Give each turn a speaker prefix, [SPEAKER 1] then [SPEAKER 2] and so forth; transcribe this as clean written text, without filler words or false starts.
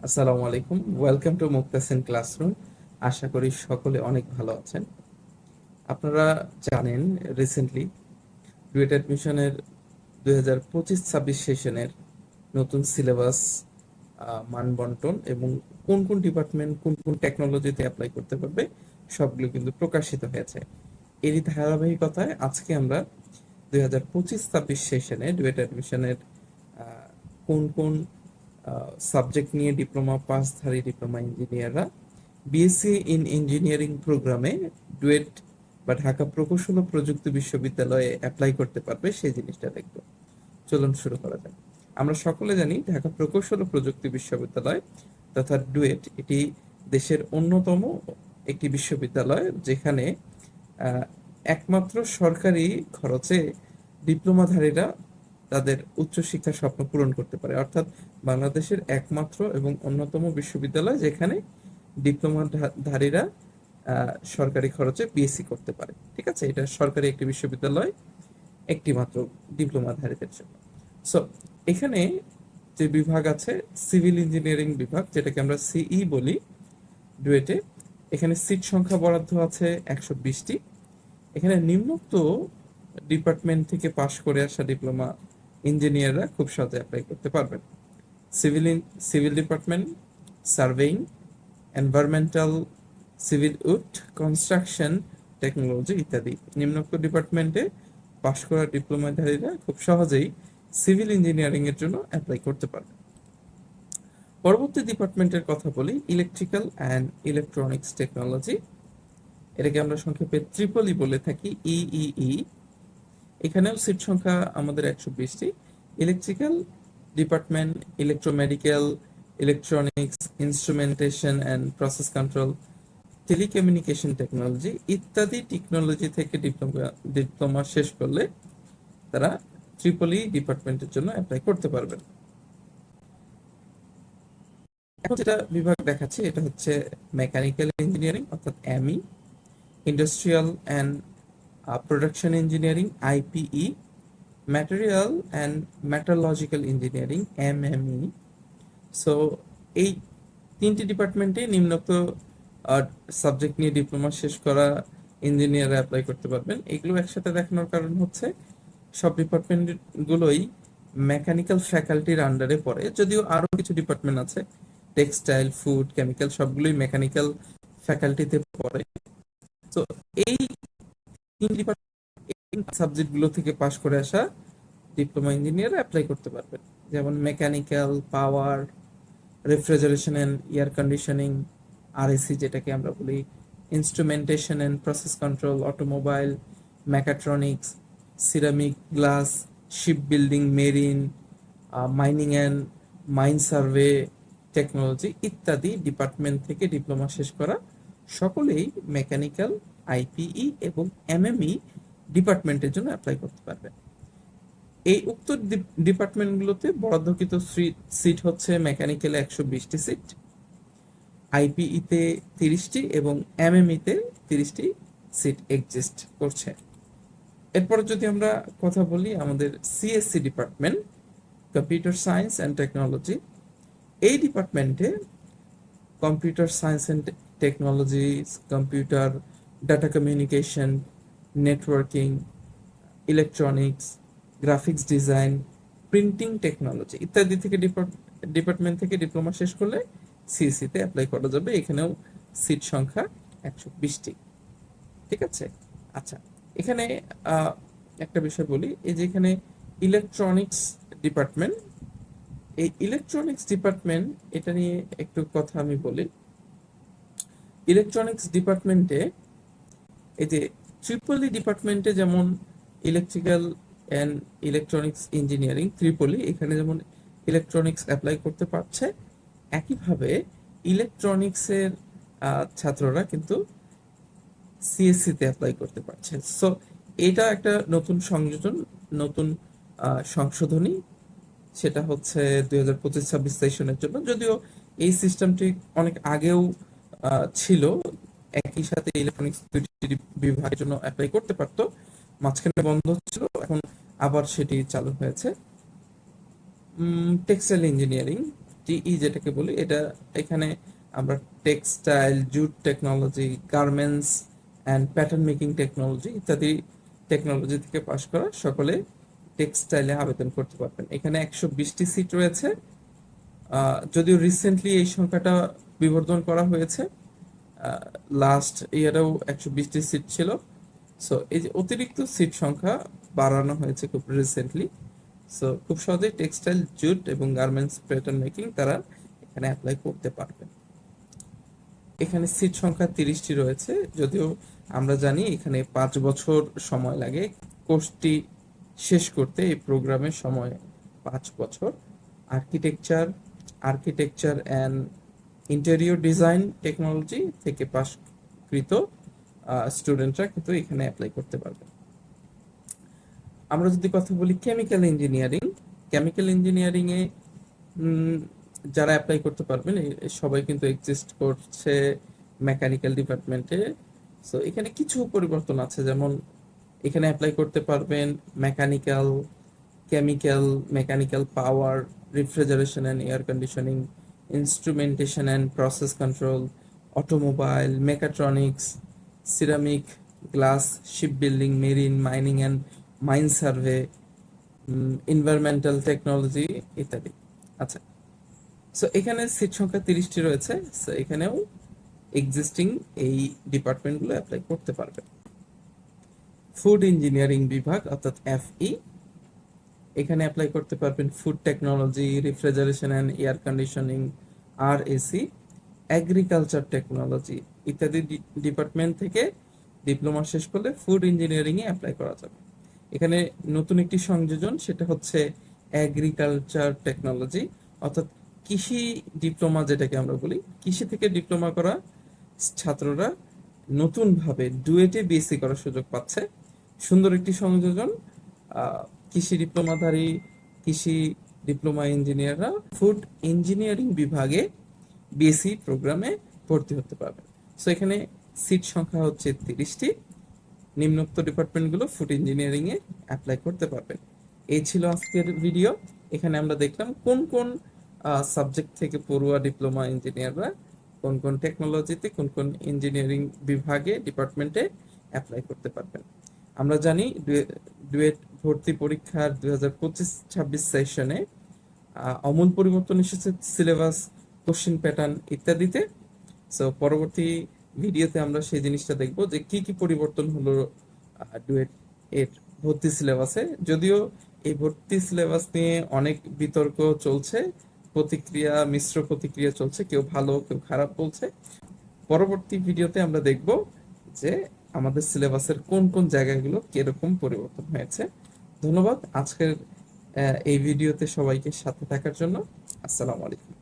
[SPEAKER 1] আসসালামু আলাইকুম, welcome to Muktasin classroom. আশা করি সকলে অনেক ভালো আছেন। আপনারা জানেন রিসেন্টলি ডুয়েট অ্যাডমিশনের 2025-26 সেশনের নতুন সিলেবাস, মান বন্টন এবং কোন কোন ডিপার্টমেন্ট কোন কোন টেকনোলজিতে অ্যাপ্লাই করতে পারবে সবগুলো কিন্তু প্রকাশিত হয়েছে। এরই ধারাবাহিকতায় আজকে আমরা 2025-26 সেশনে ডুয়েট অ্যাডমিশনের কোন কোন সাবজেক্ট নিয়ে ডিপ্লোমা পাসধারী ডিপ্লোমা ইঞ্জিনিয়াররা বিএসসি ইন ইঞ্জিনিয়ারিং প্রোগ্রামে ডুয়েট বা ঢাকা প্রকৌশল ও প্রযুক্তি বিশ্ববিদ্যালয়ে অ্যাপ্লাই করতে পারবে সেই জিনিসটা দেখব। চলুন শুরু করা যাক। আমরা সকলে জানি ঢাকা প্রকৌশল ও প্রযুক্তি বিশ্ববিদ্যালয় তথা ডুয়েট এটি দেশের অন্যতম একটি বিশ্ববিদ্যালয়, যেখানে আহ, একমাত্র সরকারি খরচে ডিপ্লোমাধারীরা তাদের উচ্চশিক্ষার স্বপ্ন পূরণ করতে পারে, অর্থাৎ বাংলাদেশের একমাত্র এবং অন্যতম বিশ্ববিদ্যালয় যেখানে ডিপ্লোমা ধারীরা সরকারি খরচে বিএসসি করতে পারে। ঠিক আছে, এটা সরকারি একটি বিশ্ববিদ্যালয় একটি মাত্র ডিপ্লোমাধারীদের জন্য। সো এখানে যে বিভাগ আছে সিভিল ইঞ্জিনিয়ারিং বিভাগ, যেটাকে আমরা সিই বলি ডুয়েটে, এখানে সিট সংখ্যা বরাদ্দ আছে 120টি। এখানে নিম্নোক্ত ডিপার্টমেন্ট থেকে পাশ করে আসা ডিপ্লোমা ইঞ্জিনিয়াররা খুব সহজে অ্যাপ্লাই করতে পারবেন। Civil department, surveying, environmental, civil would, construction technology ইত্যাদি নিম্নোক্ত ডিপার্টমেন্টে পাশ করা ডিপ্লোমাধারীরা খুব সহজেই সিভিল ইঞ্জিনিয়ারিং এর জন্য অ্যাপ্লাই করতে পারবে। পরবর্তী ডিপার্টমেন্টের কথা বলি, ইলেকট্রিক্যাল অ্যান্ড ইলেকট্রনিক্স টেকনোলজি, এটাকে আমরা সংক্ষেপে ট্রিপলই বলে থাকি, ইইই। এখানেও সিট সংখ্যা আমাদের 120টি। Electrical department, electromedical, electronics, instrumentation and process control, telecommunication technology ইত্যাদি টেকনোলজি থেকে ডিপ্লোমা শেষ করলে তারা ট্রিপলি ডিপার্টমেন্টের জন্য অ্যাপ্লাই করতে পারবেন। এখন যেটা বিভাগ দেখাচ্ছি এটা হচ্ছে মেকানিক্যাল ইঞ্জিনিয়ারিং অর্থাৎ ME, industrial and production engineering IPE, material and metallurgical engineering MME. So এই তিনটি ডিপার্টমেন্টে নিম্নোক্ত সাবজেক্ট নিয়ে ডিপ্লোমা শেষ করা ইঞ্জিনিয়াররা অ্যাপ্লাই করতে পারবেন। এগুলো একসাথে দেখানোর কারণ হচ্ছে সব ডিপার্টমেন্ট গুলোই মেকানিক্যাল ফ্যাকাল্টির আন্ডারে পড়ে, যদিও আরো কিছু ডিপার্টমেন্ট আছে, টেক্সটাইল, ফুড, কেমিক্যাল, সবগুলোই মেকানিক্যাল ফ্যাকাল্টিতে পড়ে। তো এই তিন ডিপার্টমেন্ট সাবজেক্ট গুলো থেকে পাশ করে আসা ডিপ্লোমা ইঞ্জিনিয়ার অ্যাপ্লাই করতে পারবেন, যেমন mechanical, power, refrigeration and air conditioning RAC যেটাকে আমরা বলি, instrumentation and process control, automobile, mechatronics, ceramic, glass, ship building, marine, mining and mine survey technology ইত্যাদি ডিপার্টমেন্ট থেকে ডিপ্লোমা শেষ করা সকলেই মেকানিক্যাল, আইপিই এবং এমএমই ডিপার্টমেন্টের জন্য অ্যাপ্লাই করতে পারবে। এই উক্ত ডিপার্টমেন্টগুলোতে বরাদ্দকৃত সিট হচ্ছে মেকানিক্যালে 120টি সিট, আইপিইতে 30টি এবং এমএমইতে 30টি সিট এক্সিস্ট করছে। এরপরে যদি আমরা কথা বলি আমাদের CSC department, computer science and technology, এই ডিপার্টমেন্টে computer science and technology, computer, data communication, networking, electronics, graphics design, printing technology ইত্যাদি থেকে ডিপার্টমেন্ট থেকে ডিপ্লোমা শেষ করলে সিএসসি তে অ্যাপ্লাই করা যাবে। এখানেও সিট সংখ্যা 120টি। ঠিক আছে, আচ্ছা, এখানে একটা বিষয় বলি, এই যে এখানে ইলেকট্রনিক্স ডিপার্টমেন্ট, এই ইলেকট্রনিক্স ডিপার্টমেন্ট এটা নিয়ে একটু কথা আমি বলি। ইলেকট্রনিক্স ডিপার্টমেন্টে এই যে ট্রিপলি ডিপার্টমেন্টে যেমন electrical and electronics engineering Tripoli, এখানে যেমন ইলেকট্রনিক্স অ্যাপ্লাই করতে পারছে, একইভাবে ইলেকট্রনিক্সের ছাত্ররা কিন্তু সিএসসি তে অ্যাপ্লাই করতে পারছে। সো এটা একটা নতুন সংযোজন, নতুন সংশোধনী, সেটা হচ্ছে 2025-26 সেশনের জন্য। যদিও এই সিস্টেমটি অনেক আগেও ছিল, একই সাথে ইলেকট্রনিক্স দুটি বিভাগের জন্য অ্যাপ্লাই করতে পারতো, মাঝখানে বন্ধ ছিল, এখন আবার সেটি চালু হয়েছে। টেক্সটাইল ইঞ্জিনিয়ারিং, টিই যেটাকে বলি, এটা এখানে আমরা textile, jute technology, garments and pattern making technology ইত্যাদি টেকনোলজি থেকে পাশ করা সকলে টেক্সটাইলে আবেদন করতে পারবেন। এখানে 120টি সিট রয়েছে। যদিও রিসেন্টলি এই সংখ্যাটা বিবর্ধন করা হয়েছে, লাস্ট ইয়ারেও 120টি সিট ছিল। সো এই যে অতিরিক্ত সিট সংখ্যা বাড়ানো হয়েছে খুব রিসেন্টলি। সো খুব সহজেই টেক্সটাইল, জুট এবং গার্মেন্টস প্যাটার্ন মেকিং তারা এখানে অ্যাপ্লাই করতে পারবেন। এখানে সিট সংখ্যা 30টি রয়েছে, যদিও আমরা জানি এখানে 5 বছর সময় লাগে কোর্সটি শেষ করতে। এই প্রোগ্রামের সময় 5 বছর। Architecture and interior design technology থেকে পাশকৃত স্টুডেন্টরা কিন্তু এখানে অ্যাপ্লাই করতে পারবে। আমরা যদি কথা বলি কেমিক্যাল ইঞ্জিনিয়ারিং এ যারা অ্যাপ্লাই করতে পারবেন সবাই কিন্তু এক্সিস্ট করছে মেকানিক্যাল ডিপার্টমেন্টে। সো এখানে কিছু পরিবর্তন আছে, যেমন এখানে অ্যাপ্লাই করতে পারবেন mechanical, chemical, mechanical power, refrigeration and air conditioning, instrumentation and process control, automobile, mechatronics, ceramic, glass, ship building, marine, mining and mine survey, environmental technology ইত্যাদি। আচ্ছা, সো এখানে সিট সংখ্যা 30টি রয়েছে। সো এখানেও এক্সিস্টিং এই ডিপার্টমেন্টগুলো অ্যাপ্লাই করতে পারবে। ফুড ইঞ্জিনিয়ারিং বিভাগ অর্থাৎ এফই, এখানে অ্যাপ্লাই করতে পারবেন food technology, refrigeration and air conditioning, RAC, agriculture technology ইত্যাদি ডিপার্টমেন্ট থেকে ডিপ্লোমা শেষ করলে ফুড ইঞ্জিনিয়ারিং এ অ্যাপ্লাই করা যাবে। এখানে নতুন একটি সংযোজন, সেটা হচ্ছে এগ্রিকালচার টেকনোলজি অর্থাৎ কৃষি ডিপ্লোমা, যেটাকে আমরা বলি। কৃষি থেকে ডিপ্লোমা করা ছাত্ররা নতুনভাবে ডুয়েটে বিএসসি করার সুযোগ পাচ্ছে। সুন্দর একটি সংযোজন। কৃষি ডিপ্লোমাধারী কৃষি ডিপ্লোমা ইঞ্জিনিয়াররা ফুড ইঞ্জিনিয়ারিং বিভাগে বিএসসি প্রোগ্রামে ভর্তি হতে পারবে। সো এখানে সিট সংখ্যা হচ্ছে 30টি। নিম্নোক্ত ডিপার্টমেন্টগুলো ফুড ইঞ্জিনিয়ারিং এ অ্যাপ্লাই করতে পারবেন। এই ছিল আজকের ভিডিও। এখানে আমরা দেখলাম কোন কোন সাবজেক্ট থেকে পড়ুয়া ডিপ্লোমা ইঞ্জিনিয়াররা কোন কোন টেকনোলজিতে, কোন কোন ইঞ্জিনিয়ারিং বিভাগে, ডিপার্টমেন্টে অ্যাপ্লাই করতে পারবেন। আমরা জানি ডুয়েট ভর্তি পরীক্ষার 2025-26 সেশনে আমূল পরিবর্তন এসেছে সিলেবাস, কোশ্চেন প্যাটার্ন ইত্যাদিতে। সো পরবর্তী ভিডিওতে আমরা সেই জিনিসটা দেখব যে কি কি পরিবর্তন হলো ডুয়েট এর ভর্তি সিলেবাসে। যদিও এই ভর্তি সিলেবাস নিয়ে অনেক বিতর্ক চলছে, মিশ্র প্রতিক্রিয়া চলছে, কেউ ভালো কেউ খারাপ বলছে। পরবর্তী ভিডিওতে আমরা দেখব যে আমাদের সিলেবাসের কোন কোন জায়গাগুলো কিরকম পরিবর্তন হয়েছে। ধন্যবাদ আজকের এই ভিডিওতে সবাইকে সাথে থাকার জন্য। আসসালামু আলাইকুম।